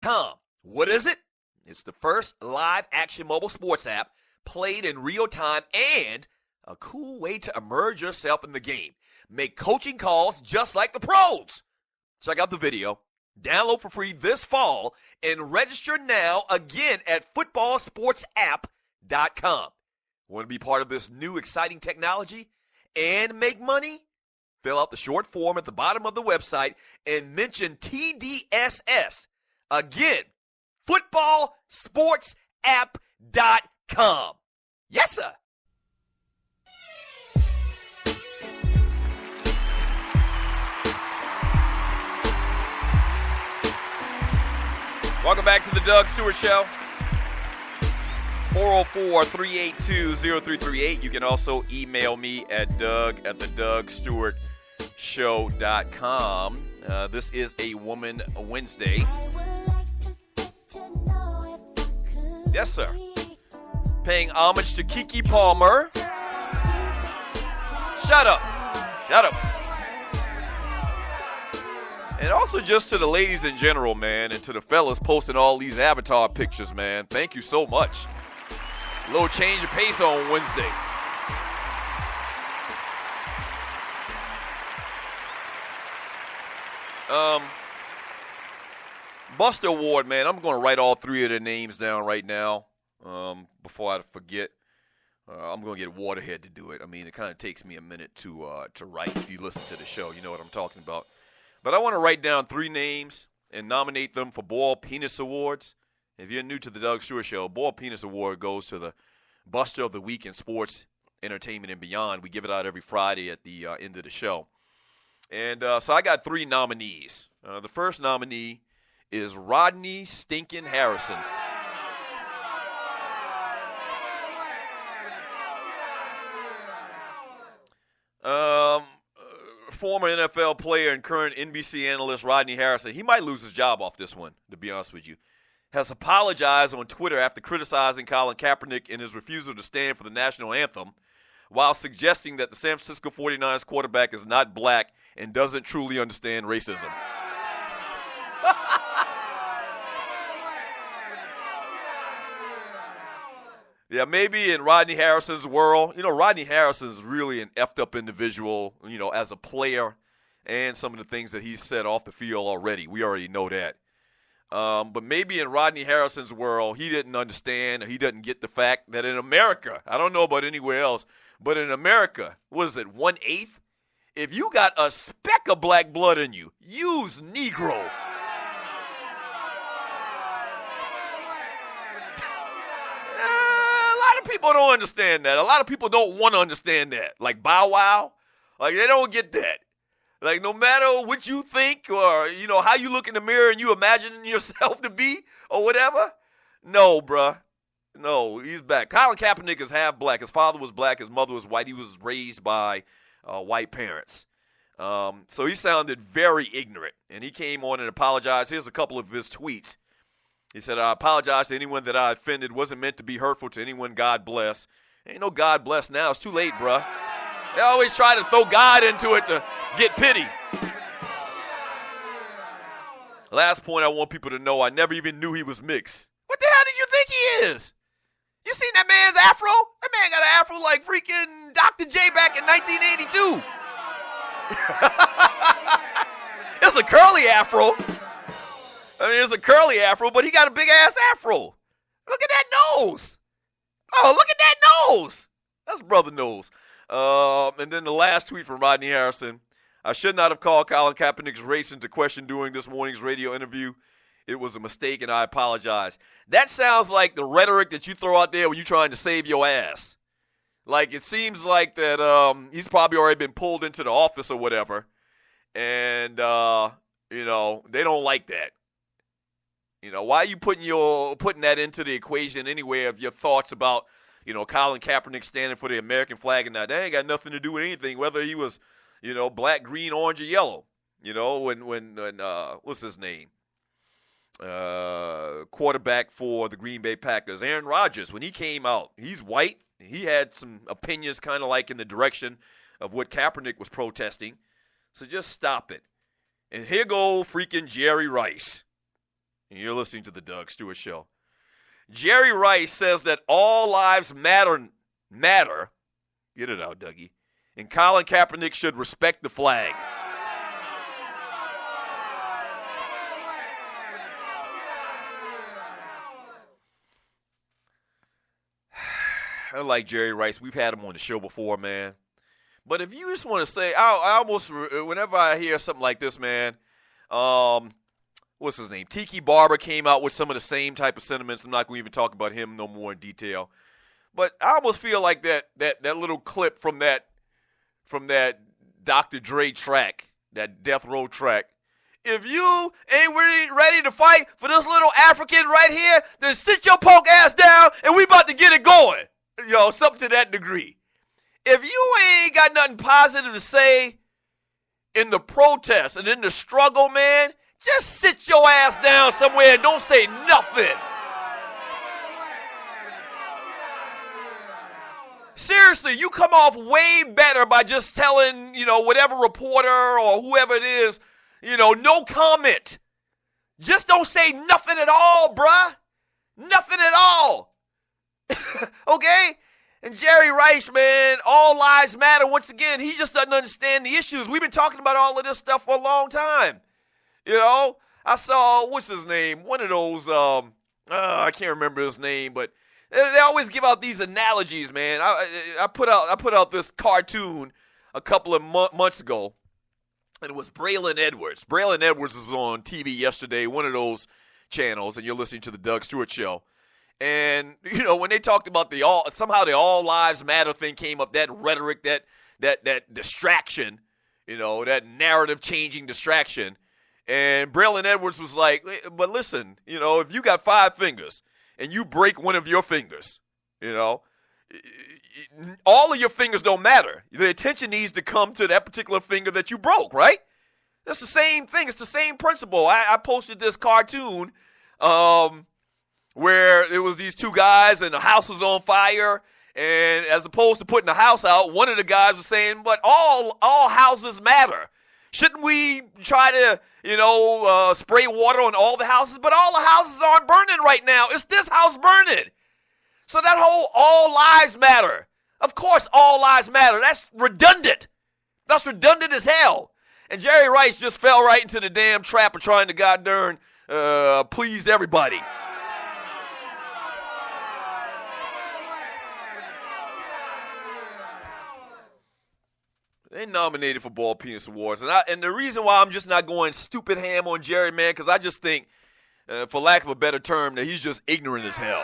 What is it? It's the first live-action mobile sports app played in real time and a cool way to immerse yourself in the game. Make coaching calls just like the pros. Check out the video. Download for free this fall and register now again at footballsportsapp.com. Want to be part of this new exciting technology and make money? Fill out the short form at the bottom of the website and mention TDSS. Again, footballsportsapp.com. Yes, sir. Welcome back to the Doug Stewart Show. 404-382-0338. You can also email me at doug@thedougstewartshow.com. This is a Woman Wednesday. Yes, sir. Paying homage to Kee Kee Palmer. Shut up. Shut up. And also just to the ladies in general, man, and to the fellas posting all these avatar pictures, man. Thank you so much. A little change of pace on Wednesday. Buster Award, man. I'm going to write all three of their names down right now before I forget. I'm going to get Waterhead to do it. I mean, it kind of takes me a minute to write. If you listen to the show, you know what I'm talking about. But I want to write down three names and nominate them for Ball Penis Awards. If you're new to the Doug Stewart Show, Ball Penis Award goes to the Buster of the Week in sports, entertainment, and beyond. We give it out every Friday at the end of the show. And so I got three nominees. The first nominee is Rodney Stinkin' Harrison. Former NFL player and current NBC analyst Rodney Harrison, he might lose his job off this one, to be honest with you, has apologized on Twitter after criticizing Colin Kaepernick in his refusal to stand for the national anthem while suggesting that the San Francisco 49ers quarterback is not black and doesn't truly understand racism. Yeah, maybe in Rodney Harrison's world, Rodney Harrison's really an effed up individual, as a player and some of the things that he's said off the field already. We already know that. But maybe in Rodney Harrison's world, he didn't understand, or he doesn't get the fact that in America, I don't know about anywhere else, but in America, what is it, 1/8? If you got a speck of black blood in you, use Negro. People don't understand that. A lot of people don't want to understand that. Like Bow Wow. Like, they don't get that. Like, no matter what you think or, how you look in the mirror and you imagine yourself to be or whatever. No, bruh. No, he's black. Colin Kaepernick is half black. His father was black. His mother was white. He was raised by white parents. So he sounded very ignorant. And he came on and apologized. Here's a couple of his tweets. He said, I apologize to anyone that I offended. Wasn't meant to be hurtful to anyone. God bless. Ain't no God bless now. It's too late, bruh. They always try to throw God into it to get pity. Last point I want people to know, I never even knew he was mixed. What the hell did you think he is? You seen that man's afro? That man got an afro like freaking Dr. J back in 1982. It's a curly afro. It's a curly afro, but he got a big-ass afro. Look at that nose. Oh, look at that nose. That's brother nose. And then the last tweet from Rodney Harrison. I should not have called Colin Kaepernick's race into question during this morning's radio interview. It was a mistake, and I apologize. That sounds like the rhetoric that you throw out there when you're trying to save your ass. Like, it seems like that he's probably already been pulled into the office or whatever. And, they don't like that. Why are you putting that into the equation anyway of your thoughts about, Colin Kaepernick standing for the American flag and that? That ain't got nothing to do with anything, whether he was, black, green, orange, or yellow. When what's his name? Quarterback for the Green Bay Packers, Aaron Rodgers, when he came out, he's white. He had some opinions kind of like in the direction of what Kaepernick was protesting. So just stop it. And here go freaking Jerry Rice. and you're listening to the Doug Stewart Show. Jerry Rice says that all lives matter. Get it out, Dougie. And Colin Kaepernick should respect the flag. I like Jerry Rice. We've had him on the show before, man. But if you just want to say, I almost, whenever I hear something like this, man, what's his name? Tiki Barber came out with some of the same type of sentiments. I'm not going to even talk about him no more in detail. But I almost feel like that little clip from that Dr. Dre track, that Death Row track. If you ain't really ready to fight for this little African right here, then sit your punk ass down and we about to get it going. Something to that degree. If you ain't got nothing positive to say in the protest and in the struggle, man, just sit your ass down somewhere and don't say nothing. Seriously, you come off way better by just telling, whatever reporter or whoever it is, no comment. Just don't say nothing at all, bruh. Nothing at all. Okay? And Jerry Rice, man, all lives matter. Once again, he just doesn't understand the issues. We've been talking about all of this stuff for a long time. I saw, what's his name? One of those, I can't remember his name, but they always give out these analogies, man. I put out this cartoon a couple of months ago, and it was Braylon Edwards. Braylon Edwards was on TV yesterday, one of those channels, and you're listening to the Doug Stewart Show. And, when they talked about the all lives matter thing came up, that rhetoric, that distraction, that narrative changing distraction. And Braylon Edwards was like, but listen, if you got 5 fingers and you break one of your fingers, all of your fingers don't matter. The attention needs to come to that particular finger that you broke, right? That's the same thing. It's the same principle. I posted this cartoon where it was these 2 guys and the house was on fire. And as opposed to putting the house out, one of the guys was saying, but all houses matter. Shouldn't we try to, spray water on all the houses? But all the houses aren't burning right now. It's this house burning. So that whole all lives matter. Of course, all lives matter. That's redundant. That's redundant as hell. And Jerry Rice just fell right into the damn trap of trying to goddamn please everybody. They nominated for Ball Penis Awards. And the reason why I'm just not going stupid ham on Jerry, man, because I just think, for lack of a better term, that he's just ignorant as hell.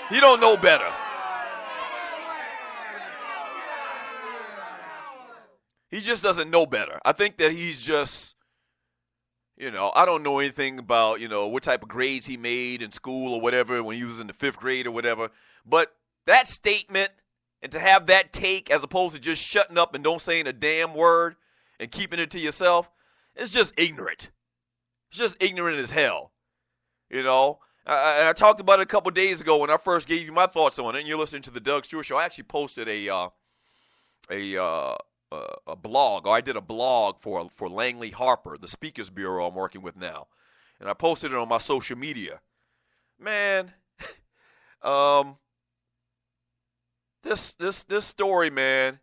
He don't know better. He just doesn't know better. I think that he's just, I don't know anything about, what type of grades he made in school or whatever when he was in the 5th grade or whatever. But that statement, and to have that take as opposed to just shutting up and don't saying a damn word and keeping it to yourself, it's just ignorant. It's just ignorant as hell. I talked about it a couple days ago when I first gave you my thoughts on it, and you're listening to the Doug Stewart Show. I actually posted a blog, or I did a blog for Langley Harper, the Speakers Bureau I'm working with now, and I posted it on my social media. Man, This story, man,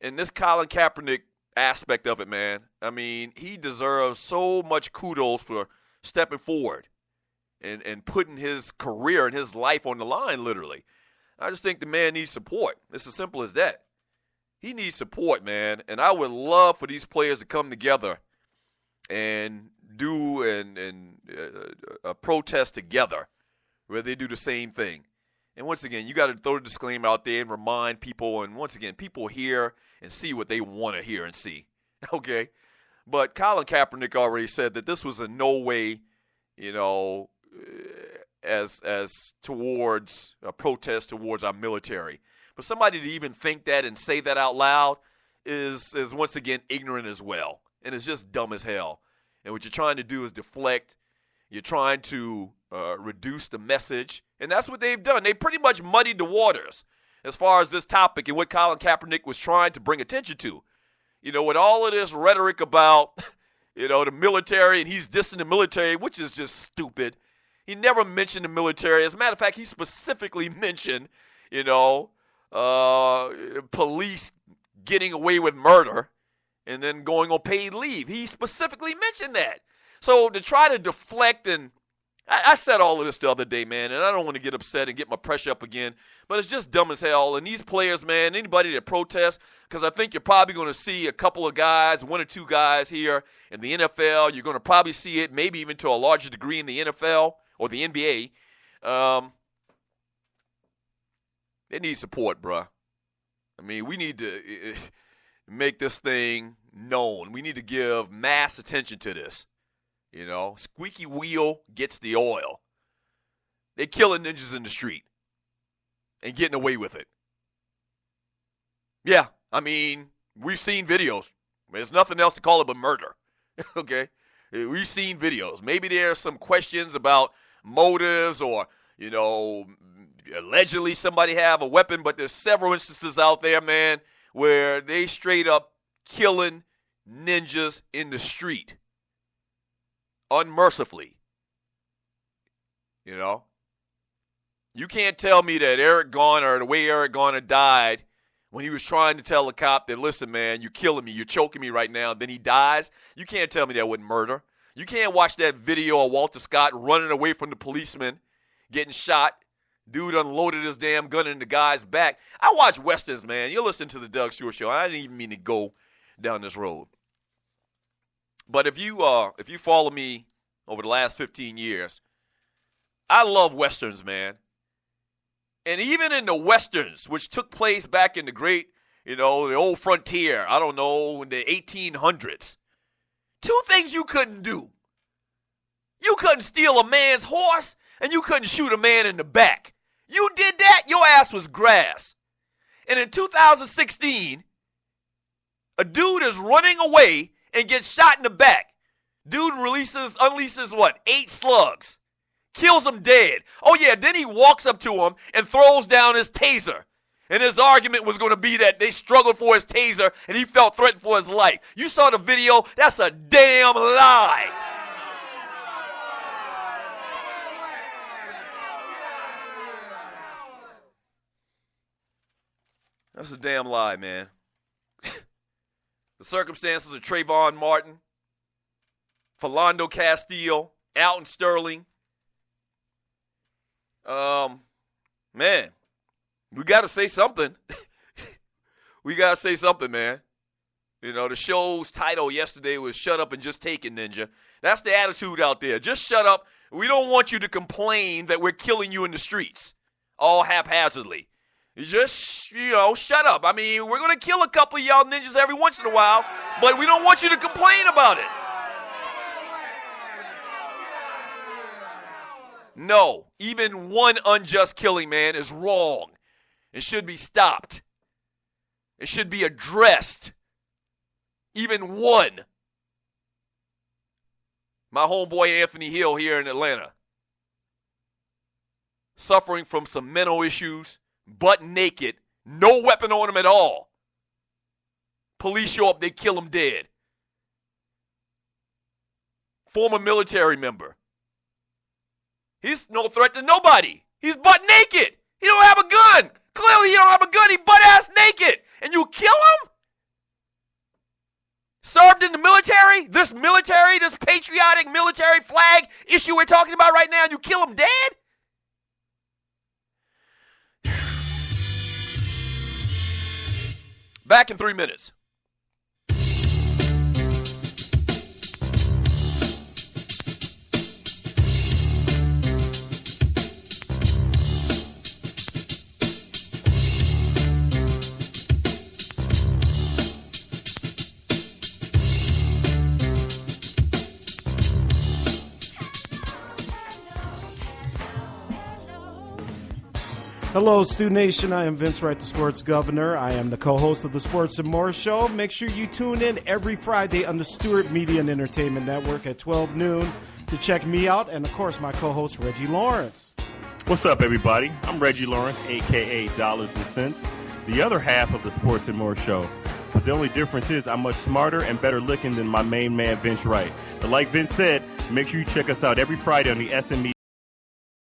and this Colin Kaepernick aspect of it, man, I mean, he deserves so much kudos for stepping forward and putting his career and his life on the line, literally. I just think the man needs support. It's as simple as that. He needs support, man, and I would love for these players to come together and do a protest together where they do the same thing. And once again, you got to throw the disclaimer out there and remind people. And once again, people hear and see what they want to hear and see. Okay? But Colin Kaepernick already said that this was in no way, as towards a protest towards our military. For somebody to even think that and say that out loud is once again ignorant as well. And it's just dumb as hell. And what you're trying to do is deflect. You're trying to reduce the message. And that's what they've done. They pretty much muddied the waters as far as this topic and what Colin Kaepernick was trying to bring attention to. With all of this rhetoric about, the military, and he's dissing the military, which is just stupid. He never mentioned the military. As a matter of fact, he specifically mentioned, police getting away with murder and then going on paid leave. He specifically mentioned that. So to try to deflect, and I said all of this the other day, man, and I don't want to get upset and get my pressure up again, but it's just dumb as hell. And these players, man, anybody that protests, because I think you're probably going to see a couple of guys, 1 or 2 guys here in the NFL. You're going to probably see it, maybe even to a larger degree in the NFL or the NBA. They need support, bruh. I mean, we need to make this thing known. We need to give mass attention to this. Squeaky wheel gets the oil. They're killing ninjas in the street and getting away with it. Yeah, I mean, we've seen videos. There's nothing else to call it but murder. Okay? We've seen videos. Maybe there's some questions about motives or, allegedly somebody have a weapon, but there's several instances out there, man, where they straight up killing ninjas in the street. Unmercifully. You can't tell me that Eric Garner, the way Eric Garner died when he was trying to tell a cop that, listen, man, you're killing me, you're choking me right now, then he dies. You can't tell me that wasn't murder. You can't watch that video of Walter Scott running away from the policeman, getting shot. Dude unloaded his damn gun in the guy's back. I watch Westerns, man. You listen to the Doug Stewart Show. I didn't even mean to go down this road. But if you follow me over the last 15 years, I love Westerns, man. And even in the Westerns, which took place back in the great, the old frontier, I don't know, in the 1800s, 2 things you couldn't do. You couldn't steal a man's horse, and you couldn't shoot a man in the back. You did that, your ass was grass. And in 2016, a dude is running away and gets shot in the back. Dude unleashes 8 slugs. Kills him dead. Oh yeah, then he walks up to him and throws down his taser. And his argument was going to be that they struggled for his taser and he felt threatened for his life. You saw the video? That's a damn lie. That's a damn lie, man. The circumstances of Trayvon Martin, Philando Castile, Alton Sterling. Man, we got to say something. We got to say something, man. The show's title yesterday was Shut Up and Just Take It, Ninja. That's the attitude out there. Just shut up. We don't want you to complain that we're killing you in the streets all haphazardly. You just, shut up. I mean, we're going to kill a couple of y'all ninjas every once in a while, but we don't want you to complain about it. No, even one unjust killing, man, is wrong. It should be stopped. It should be addressed. Even one. My homeboy Anthony Hill here in Atlanta, suffering from some mental issues, butt naked, no weapon on him at all. Police show up, they kill him dead. Former military member. He's no threat to nobody. He's butt naked. He don't have a gun. Clearly he don't have a gun. He butt-ass naked. And you kill him? Served in the military? This patriotic military flag issue we're talking about right now, you kill him dead? Back in 3 minutes. Hello, Stu Nation. I am Vince Wright, the Sports Governor. I am the co-host of the Sports and More Show. Make sure you tune in every Friday on the Stewart Media and Entertainment Network at 12 noon to check me out and, of course, my co-host, Reggie Lawrence. What's up, everybody? I'm Reggie Lawrence, a.k.a. Dollars and Cents, the other half of the Sports and More Show. but the only difference is I'm much smarter and better looking than my main man, Vince Wright. But like Vince said, make sure you check us out every Friday on the SME